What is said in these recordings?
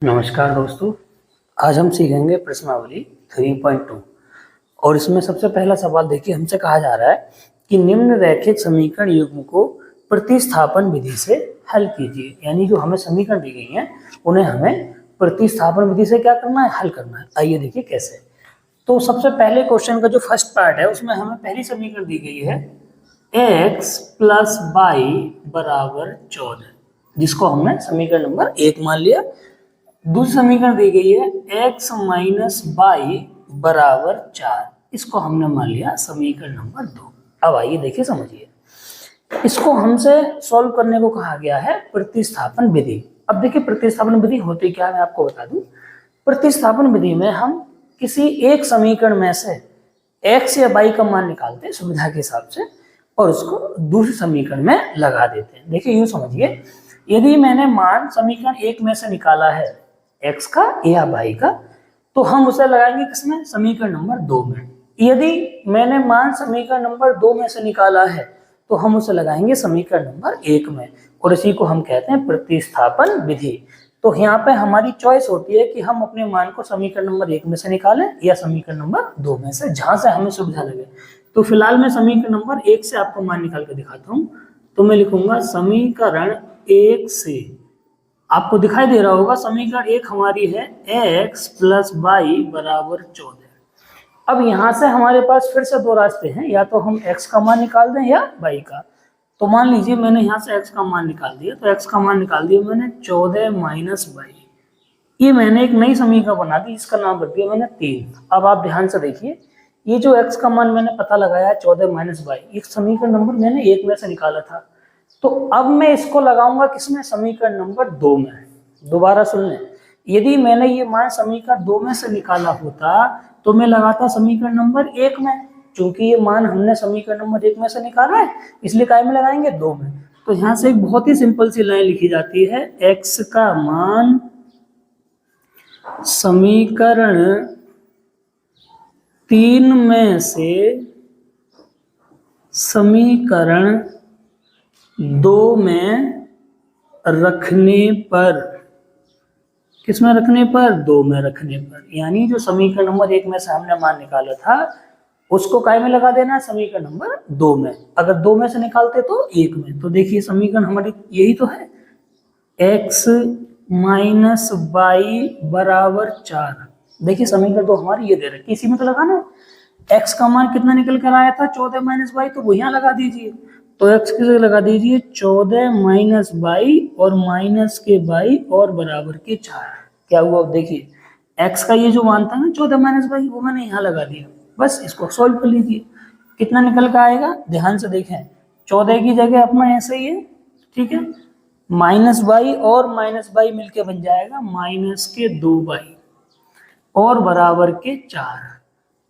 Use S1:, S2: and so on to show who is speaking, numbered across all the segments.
S1: नमस्कार दोस्तों, आज हम सीखेंगे प्रश्नावली 3.2 और इसमें सबसे पहला सवाल देखिए, हमसे कहा जा रहा है कि निम्न रैखिक समीकरण युग्म को प्रतिस्थापन विधि से हल कीजिए। यानी जो हमें समीकरण दी गई हैं उन्हें हमें प्रतिस्थापन विधि से क्या करना है, हल करना है। आइए देखिए कैसे। तो सबसे पहले क्वेश्चन का जो फर्स्ट पार्ट है उसमें हमें पहली समीकरण दी गई है x प्लस वाई बराबर 14, जिसको हमने समीकरण नंबर 1 मान लिया। दूसरी समीकरण दी गई है x माइनस वाई बराबर 4, इसको हमने मान लिया समीकरण नंबर 2। अब आइए देखिए समझिए, इसको हमसे सॉल्व करने को कहा गया है प्रतिस्थापन विधि। अब देखिए प्रतिस्थापन विधि होती क्या है मैं आपको बता दूं। प्रतिस्थापन विधि में हम किसी एक समीकरण में से x या y का मान निकालते हैं सुविधा के हिसाब से और उसको दूसरे समीकरण में लगा देते हैं। देखिए यूं समझिए, यदि मैंने मान समीकरण 1 में से निकाला है x का या y का, तो हम उसे लगाएंगे किसमें, समीकरण नंबर 2 में। यदि मैंने मान समीकरण नंबर 2 में से निकाला है तो हम उसे लगाएंगे समीकरण नंबर 1 में, और इसी को हम कहते हैं प्रतिस्थापन विधि। तो यहाँ पे हमारी चॉइस होती है कि हम अपने मान को समीकरण नंबर 1 में से निकालें या समीकरण नंबर 2 में से, जहां से हमें सुविधा लगे। तो फिलहाल मैं समीकरण नंबर 1 से आपको मान निकाल कर दिखाता हूँ। तो मैं लिखूंगा समीकरण 1 से, आपको दिखाई दे रहा होगा समीकरण 1 हमारी है x प्लस वाई बराबर 14। अब यहां से हमारे पास फिर से दो रास्ते हैं, या तो हम x का मान निकाल दें या y का। तो मान लीजिए मैंने यहाँ से x का मान निकाल दिया, तो x का मान निकाल दिया मैंने 14 माइनस वाई। ये मैंने एक नई समीकरण बना दी, इसका नाम रख दिया मैंने 3। अब आप ध्यान से देखिए, ये जो x का मान मैंने पता लगाया 14 माइनस वाई, एक समीकरण नंबर मैंने 1 में से निकाला था। तो अब मैं इसको लगाऊंगा किसमें, समीकरण नंबर 2 में। दोबारा सुन लें, यदि मैंने ये मान समीकरण 2 में से निकाला होता तो मैं लगाता समीकरण नंबर 1 में। चूंकि ये मान हमने समीकरण नंबर 1 में से निकाला है, इसलिए काय में लगाएंगे, 2 में। तो यहां से एक बहुत ही सिंपल सी लाइन लिखी जाती है, x का मान समीकरण 3 में से समीकरण 2 में रखने पर, किसमें रखने पर, 2 में रखने पर। यानी जो समीकरण नंबर 1 में से हमने मान निकाला था उसको काय में लगा देना है, समीकरण नंबर 2 में। अगर 2 में से निकालते तो 1 में। तो देखिए समीकरण हमारी यही तो है, x माइनस वाई बराबर 4। देखिए समीकरण 2 हमारी ये दे रही है, इसी में तो लगाना। x का मान कितना निकल कर आया था, 14 माइनस वाई, तो वो यहाँ लगा दीजिए। तो x की जगह लगा दीजिए 14 माइनस वाई और माइनस के वाई और बराबर के 4। क्या हुआ देखिए, x का ये जो मान था ना 14 माइनस वाई, वो मैंने यहाँ लगा दिया। बस इसको सॉल्व कर लीजिए, कितना निकल कर आएगा, ध्यान से देखें। 14 की जगह अपना ऐसे ही है, ठीक है, माइनस वाई और माइनस वाई मिलके बन जाएगा माइनस के 2 वाई और बराबर के 4।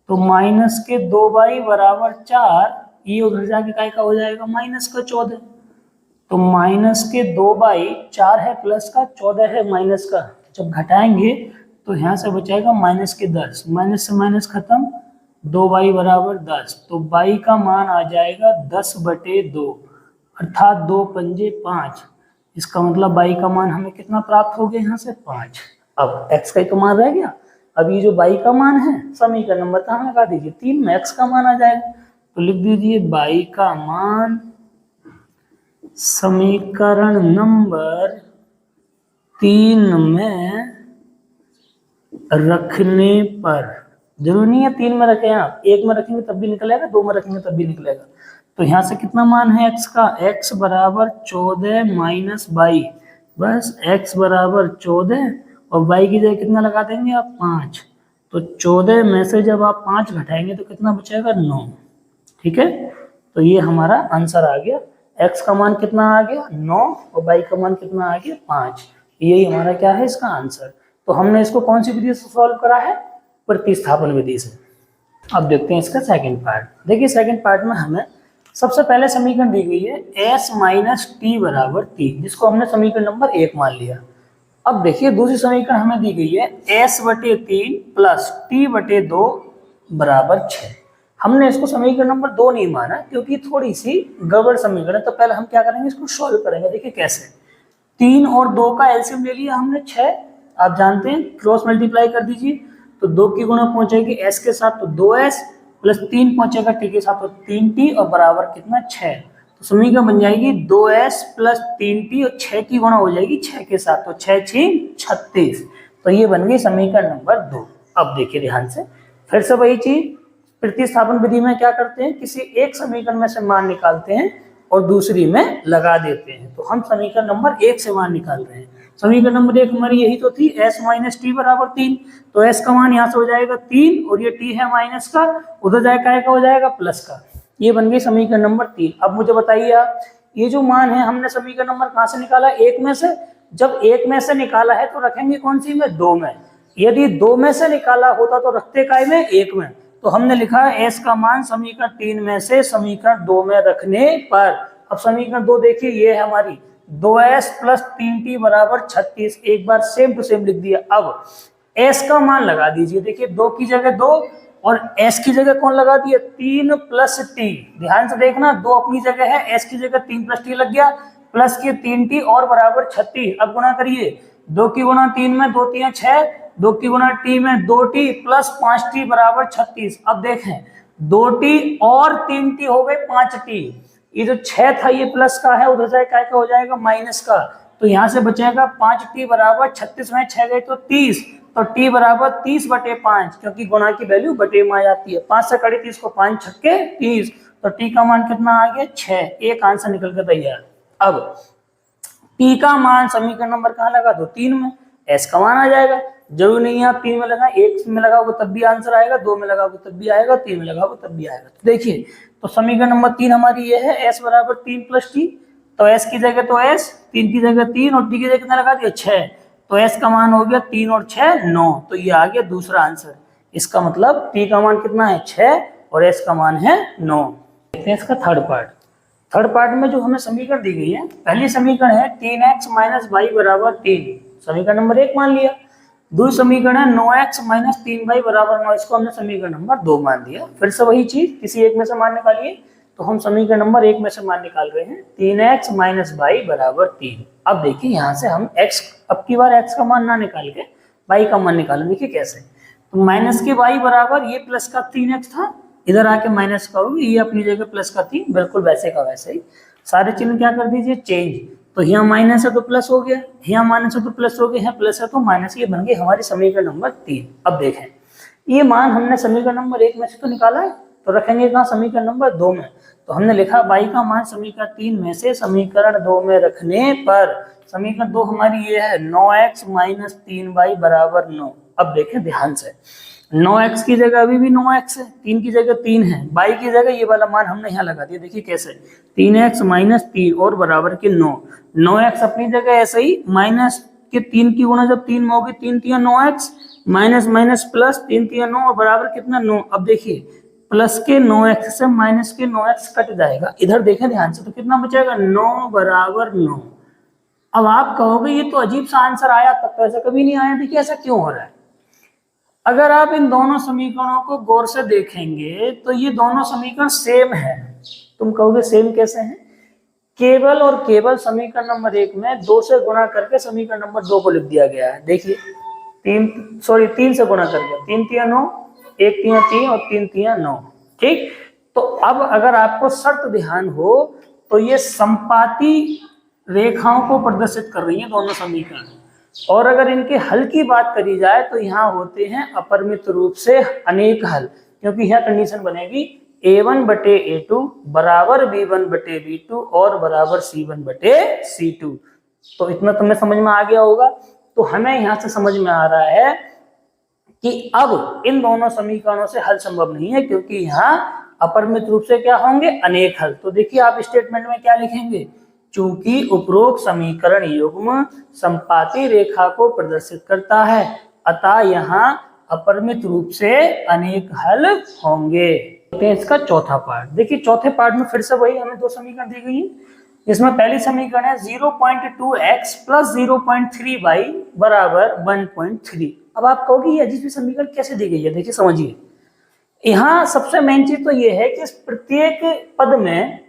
S1: तो माइनस के 2 वाई बराबर 4, ये उधर जाके काय का हो जाएगा, माइनस का 14। तो माइनस के 2 बाई 4 है प्लस का, 14 है माइनस का। जब घटाएंगे तो यहाँ से बचेगा माइनस के 10, माइनस से माइनस खत्म, 2 बाई बराबर 10। तो बाई का मान आ जाएगा 10/2, अर्थात 2 पंजे 5। इसका मतलब बाई का मान हमें कितना प्राप्त हो गया, यहाँ से 5। अब x का ही तो मान रह गया। अब ये जो बाई का मान है समीकरण नंबर कहाँ लगा दीजिए, 3 में x का मान आ जाएगा। तो लिख दीजिए बाई का मान समीकरण नंबर 3 में रखने पर, जरूरी नहीं है 3 में रखें आप, 1 में रखेंगे तब भी निकलेगा, 2 में रखेंगे तब भी निकलेगा। तो यहाँ से कितना मान है x का, x बराबर 14 माइनस वाई। बस x बराबर 14 और y की जगह कितना लगा देंगे आप, 5। तो 14 में से जब आप 5 घटाएंगे तो कितना बचेगा, 9। ठीक है, तो ये हमारा आंसर आ गया। x का मान कितना आ गया, 9, और y का मान कितना आ गया, 5। यही हमारा क्या है, इसका आंसर। तो हमने इसको कौन सी विधि से सॉल्व करा है, प्रतिस्थापन विधि से। अब देखते हैं इसका सेकंड पार्ट। देखिए सेकंड पार्ट में हमें सबसे पहले समीकरण दी गई है s माइनस टी बराबर 3, जिसको हमने समीकरण नंबर 1 मान लिया। अब देखिए दूसरी समीकरण हमें दी गई है s/3 प्लस t/2 बराबर 6। हमने इसको समीकरण नंबर 2 नहीं माना क्योंकि थोड़ी सी गड़बड़ समीकरण है। तो पहले हम क्या करेंगे, इसको सॉल्व करेंगे। देखिए कैसे, 3 और 2 का एलसीएम ले लिया हमने 6, आप जानते हैं, क्रॉस मल्टीप्लाई कर दीजिए तो 2 की गुणा पहुंचेगी s के साथ तो 2s प्लस 3 पहुंचेगा t के साथ तो 3t और बराबर कितना 6। तो समीकरण बन जाएगी 2s प्लस 3t और 6 की गुणा हो जाएगी 6 के साथ तो 6 6 36। तो ये बन गई समीकरण नंबर 2। अब देखिए ध्यान से, फिर से वही चीज, प्रतिस्थापन विधि में क्या करते हैं, किसी एक समीकरण में से मान निकालते हैं और दूसरी में लगा देते हैं। तो हम समीकरण नंबर 1 से मान निकाल रहे हैं। समीकरण नंबर 1 हमारी यही तो थी, s माइनस टी बराबर 3। तो s का मान यहाँ से हो जाएगा 3 और ये t है माइनस का, उधर जाएगा का हो जाएगा प्लस का। ये बन गई समीकरण नंबर 3। अब मुझे बताइए आप, ये जो मान है हमने समीकरण नंबर कहाँ से निकाला, 1 में से। जब 1 में से निकाला है तो रखेंगे कौन सी में, 2 में। यदि 2 में से निकाला होता तो रखते काय में, 1 में। तो हमने लिखा है s का मान समीकरण 3 में से समीकरण 2 में रखने पर। अब समीकरण 2 देखिए, ये है हमारी 2s प्लस 3t बराबर 36। एक बार सेम टू सेम लिख दिया। अब s का मान लगा दीजिए, देखिए 2 की जगह 2 और s की जगह कौन लगा दिया, 3 प्लस t। ध्यान से देखना, 2 अपनी जगह है, s की जगह 3 प्लस t लग गया, प्लस के 3t और बराबर 36। अब गुणा करिए, 2 की गुणा 3 में 2 3 6, 2 की गुणा t में 2t प्लस 5t बराबर 36। अब देखें 2t और 3t हो गए 5t। ये जो 6 था ये प्लस का है, उधर से क्या हो जाएगा माइनस का। तो यहाँ से बचेगा 5t बराबर 36 में 6 गए तो 30। तो t बराबर 30/5, क्योंकि गुणा की वैल्यू बटे में आ जाती है। 5 से कड़ी 30 को 5 छक्के 30। तो t का मान कितना आ गया 6। एक आंसर निकल कर तैयार। अब t का मान समीकरण नंबर कहाँ लगा दो, 3 में। s का मान आ जाएगा, जरूरी नहीं है आप 3 में लगाएं, 1 में लगाओगे तब भी आंसर आएगा, 2 में लगाओगे तब भी आएगा, 3 में लगाओगे तब भी आएगा। तो देखिए, तो समीकरण नंबर 3 हमारी ये है, s बराबर 3 प्लस टी। तो s की जगह तो s, 3 की जगह 3 और t की जगह कितना लगा दिया 6। तो s का मान हो गया 3 और 6 9। तो ये आ गया दूसरा आंसर। इसका मतलब t का मान कितना है 6 और s का मान है 9। देखते हैं इसका थर्ड पार्ट। थर्ड पार्ट में जो हमें समीकरण दी गई है, पहली समीकरण है 3x माइनस वाई बराबर 3, समीकरण नंबर 1 मान लिया। दूसरी समीकरण है 9x माइनस 3y बराबर 9, इसको हमने समीकरण नंबर 2 मान लिया। फिर से वही चीज, किसी एक में से मान निकालिए। तो हम समीकरण नंबर 1 में से मान निकाल रहे हैं, 3x माइनस वाई बराबर 3। अब देखिए यहाँ से हम x, अब की बार x का मान ना निकाल के y का मान निकालें। देखिए कैसे, तो माइनस के y बराबर ये प्लस का 3x था, इधर आके माइनस का होगी, ये अपनी जगह प्लस का 3, बिल्कुल वैसे का वैसे ही। सारे चिन्ह क्या कर दीजिए चेंज। तो यहाँ माइनस है तो प्लस हो गया, यहाँ माइनस है तो प्लस हो गया, यहाँ प्लस है तो माइनस। ये बन गई हमारी समीकरण नंबर 3। अब देखें, ये मान हमने समीकरण नंबर 1 में से तो निकाला है, तो रखेंगे कहाँ समीकरण नंबर 2 में। तो हमने लिखा y का मान समीकरण 3 में से समीकरण 2 में रखने पर। समीकरण 2 हमारी ये है 9x माइनस 3y बराबर 9। अब देखें ध्यान से, 9x की जगह अभी भी 9x है, 3 की जगह 3 है, y की जगह ये वाला मान हमने यहाँ लगा दिया। देखिए कैसे, 3x माइनस 3 और बराबर के 9। 9x अपनी जगह ऐसे ही, माइनस के 3 की गुणा जब 3 में होगी, 3 3 9x, माइनस माइनस प्लस 3 3 9 और बराबर कितना 9। अब देखिए प्लस के 9x से माइनस के 9x कट जाएगा, इधर देखें ध्यान से, तो कितना बचेगा 9 बराबर 9। अब आप कहोगे ये तो अजीब सा आंसर आया, तब तो ऐसा कभी नहीं आया। देखिए ऐसा क्यों हो रहा है, अगर आप इन दोनों समीकरणों को गौर से देखेंगे तो ये दोनों समीकरण सेम है। तुम कहोगे सेम कैसे हैं, केवल और केवल समीकरण नंबर 1 में 2 से गुणा करके समीकरण नंबर 2 को लिख दिया गया है। देखिए 3 से गुणा कर दिया, 3 3 9, 1 3 3 और 3 3 9। ठीक, तो अब अगर आपको शर्त ध्यान हो तो ये संपाती रेखाओं को प्रदर्शित कर रही है दोनों समीकरण। और अगर इनके हल की बात करी जाए तो यहाँ होते हैं अपरिमित रूप से अनेक हल, क्योंकि यह कंडीशन बनेगी a1 बटे a2 बराबर b1 बटे b2 और बराबर c1 बटे c2। तो इतना तुम्हें समझ में आ गया होगा। तो हमें यहाँ से समझ में आ रहा है कि अब इन दोनों समीकरणों से हल संभव नहीं है, क्योंकि यहाँ अपरिमित रूप से क्या होंगे अनेक हल। तो देखिए आप स्टेटमेंट में क्या लिखेंगे, चूंकि उपरोक्त समीकरण युग्म संपाती रेखा को प्रदर्शित करता है, अतः यहाँ अपरिमित रूप से अनेक हल होंगे। इसका चौथा पार्ट देखिए, चौथे पार्ट में फिर से वही हमें 2 समीकरण दी गई है। इसमें पहली समीकरण है 0.2x प्लस 0.3y बराबर 1.3। अब आप कहोगे ये अजीब सी समीकरण कैसे दी गई है। देखिए समझिए, यहाँ सबसे मेन चीज तो ये है कि प्रत्येक पद में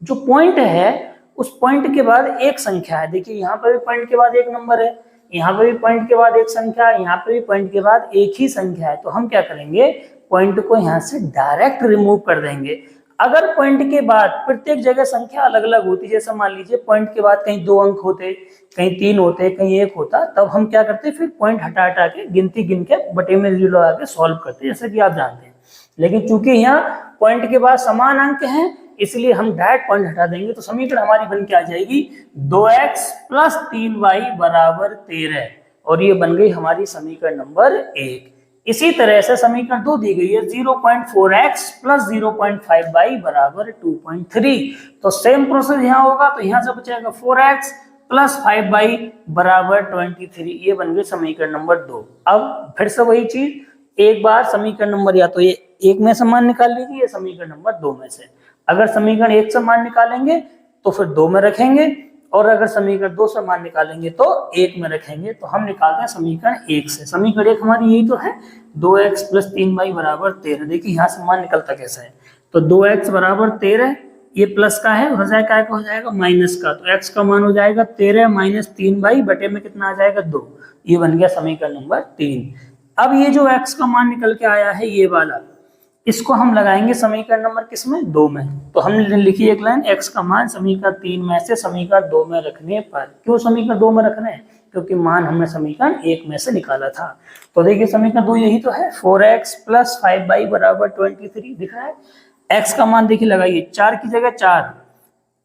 S1: जो पॉइंट है उस पॉइंट के बाद एक संख्या है। देखिए यहाँ पर भी पॉइंट के बाद एक नंबर है, यहाँ पे भी पॉइंट के बाद एक संख्या है, यहाँ पे भी पॉइंट के बाद एक ही संख्या है, तो हम क्या करेंगे, पॉइंट को यहाँ से डायरेक्ट रिमूव कर देंगे। अगर पॉइंट के बाद प्रत्येक जगह संख्या अलग अलग होती, जैसे मान लीजिए पॉइंट के बाद कहीं 2 अंक होते, कहीं 3 होते, कहीं 1 होता, तब हम क्या करते, फिर पॉइंट हटा हटा के गिनती गिन के बटे में 0 लगा के सॉल्व करते, जैसे कि आप जानते हैं। लेकिन चूंकि यहाँ पॉइंट के बाद समान अंक हैं, इसलिए हम डायरेक्ट पॉइंट हटा देंगे, तो समीकरण हमारी बन के आ जाएगी 2x + 3y = 13, और ये बन गई हमारी समीकरण नंबर 1। इसी तरह से समीकरण 2 दी गई है 0.4x + 0.5y = 2.3, तो सेम प्रोसेस यहाँ होगा, तो यहाँ से बचेगा 4x + 5y = 23, ये बन गई समीकरण नंबर 2। अब फिर से वही चीज, एक बार समीकरण नंबर या तो ये 1 में से मान निकाल लीजिए या समीकरण नंबर 2 में से। अगर समीकरण 1 से मान निकालेंगे तो फिर 2 में रखेंगे, और अगर समीकरण 2 से मान निकालेंगे तो 1 में रखेंगे। तो हम निकालते हैं समीकरण 1 से। समीकरण 1 हमारी यही तो है, 2x + 3y = 13। देखिए यहाँ से मान निकलता कैसा है, तो 2x = 13, ये प्लस का है, हो जाएगा हो जाएगा माइनस का, तो x का मान हो जाएगा 13 - 3y बटे में कितना आ जाएगा 2, ये बन गया समीकरण नंबर 3। अब ये जो x का मान निकल के आया है ये वाला, इसको हम लगाएंगे समीकरण नंबर किसमें, 2 में। तो हमने लिखी एक लाइन, x का मान समीकरण 3 में से समीकरण 2 में रखने पर। क्यों समीकरण 2 में रख रहे हैं, क्योंकि मान हमने समीकरण 1 में से निकाला था। तो देखिए समीकरण 2 यही तो है, 4x + 5y = 23 दिख रहा है। x का मान देखिए लगाइए, 4 की जगह 4,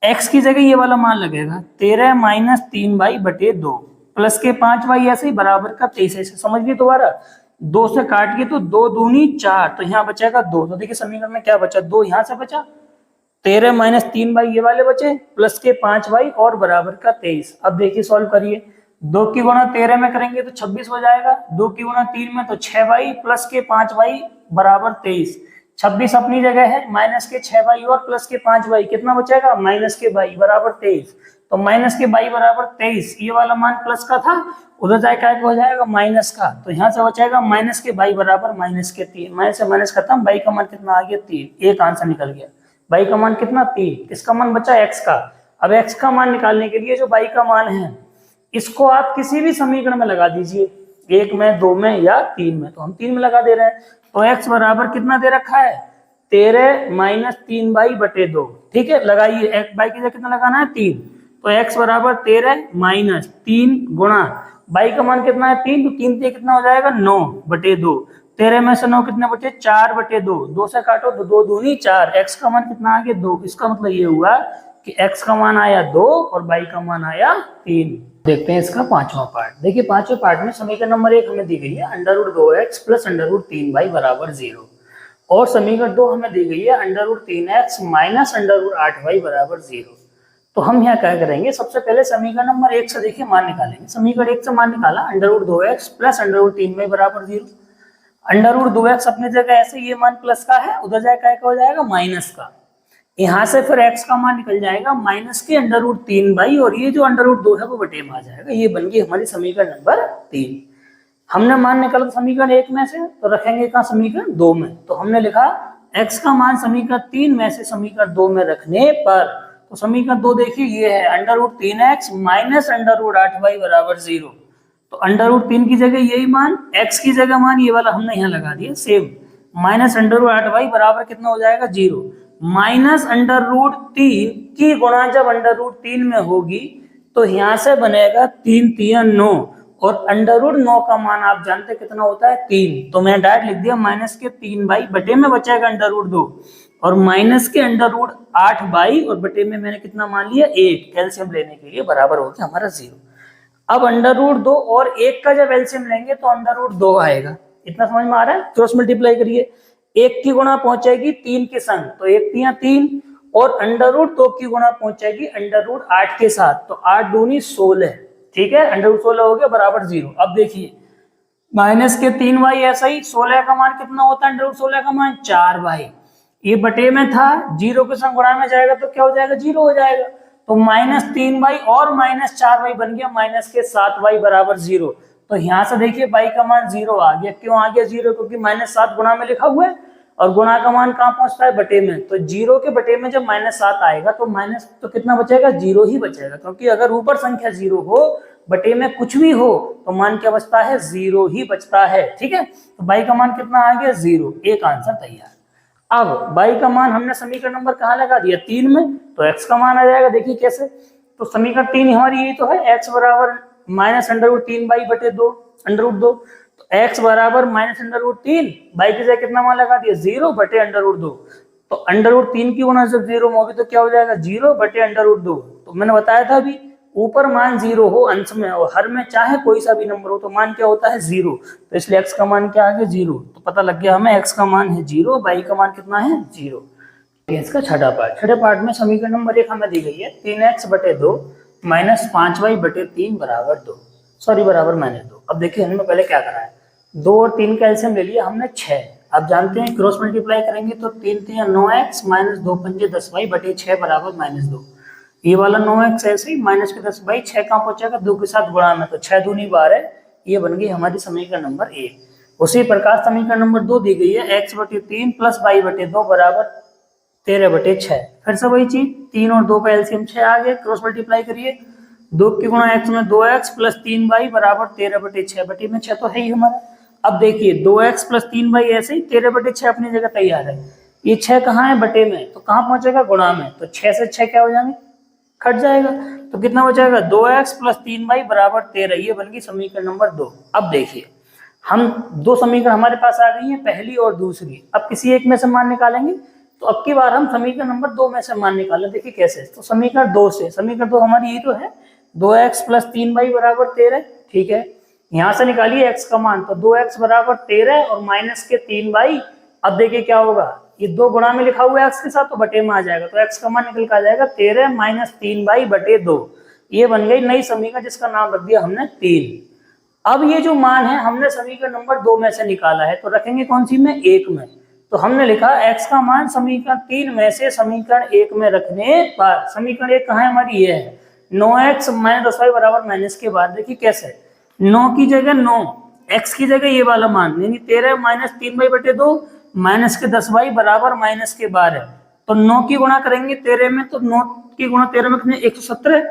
S1: x की जगह ये वाला मान लगेगा 13 - 3y बटे 2 प्लस के 5y ऐसे ही बराबर का 23, ऐसे समझिए दोबारा, 2 से काट के तो 2 दूनी 4, तो यहाँ बचेगा 2। तो देखिए समीकरण में क्या बचा, 2 यहाँ से बचा, 13 - 3y ये वाले बचे, प्लस के 5y और बराबर का 23। अब देखिए सॉल्व करिए, 2 की गुणा 13 में करेंगे तो 26 हो जाएगा, 2 की गुणा 3 में तो 6y प्लस के 5y = 23। 26 अपनी जगह है, माइनस के 6y और प्लस के 5y कितना बचेगा, -के y = 23। तो माइनस के y = 23, ये वाला मान प्लस का था, उधर जाएगा हो जाएगा माइनस का, तो यहाँ से बचेगा -के y = -3। माइनस से माइनस खत्म, y का मान कितना आ गया 3, एक आंसर निकल गया। y का मान कितना 3, किसका मान बचा, x का। अब x का मान निकालने के लिए जो y का मान है, इसको आप किसी भी समीकरण में लगा दीजिए, 1 में, 2 में या 3 में। तो हम 3 में लगा दे रहे हैं, तो x बराबर कितना दे रखा है, 13 - 3y बटे 2। ठीक है, लगाइए, y की जगह कितना लगाना है 3, तो x = 13 - 3 गुणा y का मान कितना है 3, तो 3 से कितना हो जाएगा 9 बटे 2। 13 में से 9 कितने बचे, 4 बटे 2, 2 से काटो तो 2 दूनी 4, x का मान कितना आ गया 2। इसका मतलब ये हुआ कि x का मान आया 2 और y का मान आया 3। देखते हैं इसका 5वां पार्ट। देखिए 5वें पार्ट में समीकरण नंबर 1 हमें दी गई है √2x + √3y = 0, और समीकरण 2 हमें दी गई है √3x - √8y = 0। तो हम यहाँ क्या करेंगे, सबसे पहले समीकरण नंबर 1 से देखिए मान निकालेंगे। समीकरण 1 से मान निकाला, √2x + √3y = 0। √2x अपनी जगह ऐसे, ये मान प्लस का है, उधर जाएगा हो जाएगा माइनस का, यहाँ से फिर x का मान निकल जाएगा माइनस के √3y, और ये जो √2 है वो बटे में आ जाएगा। ये बन गई हमारी समीकरण नंबर 3। हमने मान निकाला समीकरण 1 में से, तो रखेंगे कहाँ, समीकरण 2 में। तो हमने लिखा x का मान समीकरण 3 में से समीकरण 2 में रखने पर, तो समीकरण 2 देखिए ये है √3x - √8y = 0। तो √3 की जगह यही मान, x की जगह मान ये वाला हमने यहाँ लगा दिया सेम, -√8y बराबर कितना हो जाएगा 0। -√3 की गुणा जब √3 में होगी तो यहाँ से बनेगा 3 × 3 = 9, और √9 का मान आप जानते कितना होता है 3, तो मैंने डायरेक्ट लिख दिया -3y बटे में बचेगा √2, और -8y और बटे में मैंने कितना मान लिया 1, कैल्शियम लेने के लिए बराबर हो गया हमारा 0। अब √2 और 1 का जब एलसीएम लेंगे तो √2 आएगा। इतना समझ में आ रहा है, क्रॉस मल्टीप्लाई करिए, 1 की गुणा पहुंचेगी 3 के संग, तो 1 × 3, और √2 की गुणा पहुंचेगी √8 के साथ, तो 8 दूनी 16। ठीक है, √16 हो गया बराबर 0। अब देखिए -3y ऐसा ही, 16 का मान कितना होता है, √16 का मान 4y, ये बटे में था, 0 के संग गुणा में जाएगा तो क्या हो जाएगा 0 हो जाएगा, तो -3y और -4y बन गया -7y = 0। तो यहाँ से देखिए y का मान 0 आ गया। क्यों आ गया 0, क्योंकि -7 गुणा में लिखा हुआ है, और गुणा का मान कहाँ पहुंचता है, बटे में। तो 0 के बटे में जब -7 आएगा तो माइनस तो कितना बचेगा, 0 ही बचेगा, क्योंकि अगर ऊपर संख्या 0 हो, बटे में कुछ भी हो, तो मान क्या बचता है, 0 ही बचता है। ठीक है, तो बाई का मान कितना आ गया, 0। एक आंसर तैयार। अब बाई का मान हमने समीकरण नंबर कहाँ लगा दिया, 3 में, तो x का मान आ जाएगा। देखिए कैसे, तो समीकरण 3 हमारी यही तो है, x बराबर -√3 बाई बटे 2 √2। तो x बराबर -√3, बाई की जगह कितना मान लगा दिया, 0 बटे √2। तो √3 की गुणा जब 0 होगी तो क्या हो जाएगा, 0 बटे √2। तो मैंने बताया था अभी, ऊपर मान 0 हो अंश में और हर में चाहे कोई सा भी नंबर हो तो मान क्या होता है, 0। तो इसलिए x का मान क्या आ गया, 0। तो पता लग गया हमें x का मान है 0, बाई का मान कितना है, 0। इसका छठा पार्ट, छठे पार्ट में समीकरण नंबर 1 हमें दी गई है 3x बटे 2 -5y बटे 3 बराबर 2, बराबर -2। अब देखिए हमने पहले क्या करा है, 2 और 3 का एलसीएम ले लिया हमने 6। अब जानते हैं क्रॉस मल्टीप्लाई करेंगे तो 3 3 9x -2 5 10y बटे 6 बराबर -2। ये वाला 9x ऐसे ही माइनस के 10 बाई 6 कहाँ पहुंचेगा, 2 के साथ गुणा में, तो 6 दूनी 12। ये बन गई हमारी समीकरण नंबर 1। उसी प्रकार समीकरण नंबर 2 दी गई है x बटे 3 प्लस y बटे 2 बराबर 13 बटे 6। फिर से वही चीज, 3 और 2 का एलसीएम 6 आ गया, क्रॉस मल्टीप्लाई करिए, 2 की गुणा x में 2x प्लस 3y बराबर 13 बटे 6, बटे में 6 तो है ही हमारा। अब देखिए 2x प्लस 3y ऐसे ही 13 बटे 6 अपनी जगह तैयार है। ये 6 कहाँ है, बटे में, तो कहाँ पहुंचेगा, गुणा में। तो 6 से 6 क्या हो जाएंगे, कट जाएगा, तो कितना बचेगा, 2x प्लस 3y बराबर 13। ये बन गई समीकरण नंबर 2। अब देखिए हम दो समीकरण हमारे पास आ गई है, पहली और दूसरी। अब किसी एक में से मान निकालेंगे, तो अब की बार हम समीकरण नंबर 2 में से मान निकालें। देखिए कैसे, तो समीकरण 2 से, समीकरण 2 हमारी यही तो है, 2x प्लस 3y बराबर 13। ठीक है, यहाँ से निकालिए x का मान, तो 2x बराबर 13 और माइनस के 3y। अब देखिए क्या होगा, ये 2 गुणा में लिखा हुआ है x के साथ, तो बटे में आ जाएगा, तो x का मान निकल कर आ जाएगा 13 माइनस 3y बटे 2। ये बन गई नई समीकरण जिसका नाम रख दिया हमने 3। अब ये जो मान है हमने समीकरण नंबर 2 में से निकाला है, तो रखेंगे कौन सी में, 1 में। तो हमने लिखा x का मान समीकरण 3 में से समीकरण 1 में रखने पर, समीकरण 1 कहाँ है हमारी, ये है 9x माइनस 10y बराबर माइनस के बाद। देखिए कैसे, 9 की जगह 9, x की जगह ये वाला मान, यानी 13 माइनस 3y बटे 2 माइनस के 10y बराबर माइनस के 12। तो 9 की गुणा करेंगे 13 में, तो 9 की गुणा 13 में कितने, 117।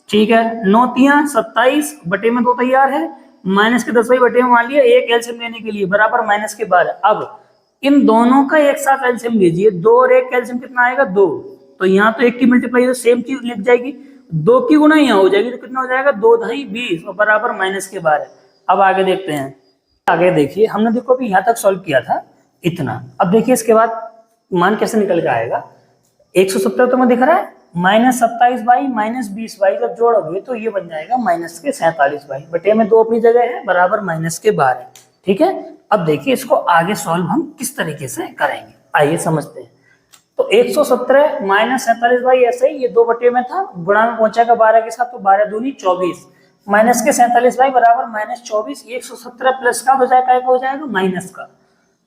S1: ठीक है, 9 तियां 27, बटे में 2 तैयार है, माइनस के 10y बटे में मान लिया, एक एलसीएम लेने के लिए बराबर माइनस के 12। अब इन दोनों का एक साथ एलसीएम लीजिए, 2 और 1 का एलसीएम कितना आएगा, 2। तो यहाँ तो 1 की मल्टीप्लाई तो सेम चीज लिख जाएगी, 2 की गुणा यहाँ हो जाएगी, तो कितना हो जाएगा, 2 ढाई 20 और बराबर माइनस के 12। अब आगे देखते हैं, आगे देखिए हमने देखो अभी यहाँ तक सॉल्व किया था इतना। अब देखिए इसके बाद मान कैसे निकल के आएगा, 170 तो मैं दिख रहा है, -27y -20y जब जोड़ोगे तो ये बन जाएगा माइनस के 47y, बटे में 2 अपनी जगह है, बराबर माइनस के 12। ठीक है, अब देखिए इसको आगे सॉल्व हम किस तरीके से करेंगे, आइए समझते हैं। तो 117 माइनस 47y ऐसे ही, ये 2 बटे में था, गुणा में पहुंचेगा 12 के साथ, तो 12 दूनी 24, माइनस के 47y बराबर -24। 117 प्लस का हो जाएगा माइनस का,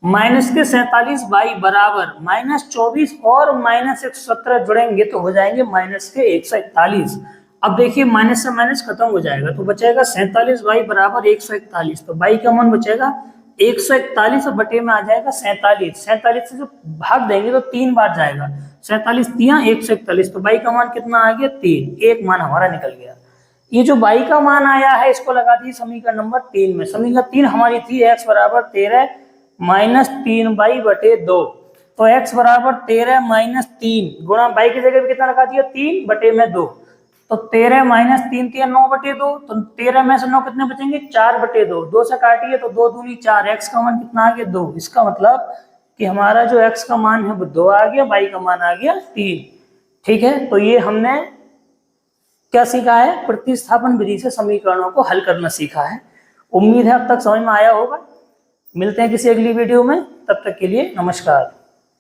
S1: माइनस के 47y बराबर -24 और -117 जुड़ेंगे तो हो जाएंगे माइनस के 141। अब देखिए माइनस से माइनस खत्म हो जाएगा, तो बचेगा 47y बराबर 141। तो y का मान बचेगा 141 और बटे में आ जाएगा 47। 47 से जो भाग देंगे तो 3 बार जाएगा, 47 तियां 141। तो y का मान कितना आ गया, 3। एक मान हमारा निकल गया। ये जो y का मान आया है इसको लगा दी समीकरण नंबर 3 में। समीकरण 3 हमारी थी x बराबर 13 माइनस 3y बटे 2। तो x बराबर 13 माइनस 3 गुणा y की जगह पे कितना लगा दिया, 3 बटे में 2। तो 13 माइनस 3 3 9 बटे 2। तो 13 में से 9 कितने बचेंगे, 4 बटे 2। 2 से काटिए तो 2 दूनी 4, x का मान कितना आ गया, 2। इसका मतलब कि हमारा जो x का मान है वो 2 आ गया, y का मान आ गया 3। ठीक है, तो ये हमने क्या सीखा है, प्रतिस्थापन विधि से समीकरणों को हल करना सीखा है। उम्मीद है अब तक समझ में आया होगा। मिलते हैं किसी अगली वीडियो में, तब तक के लिए नमस्कार।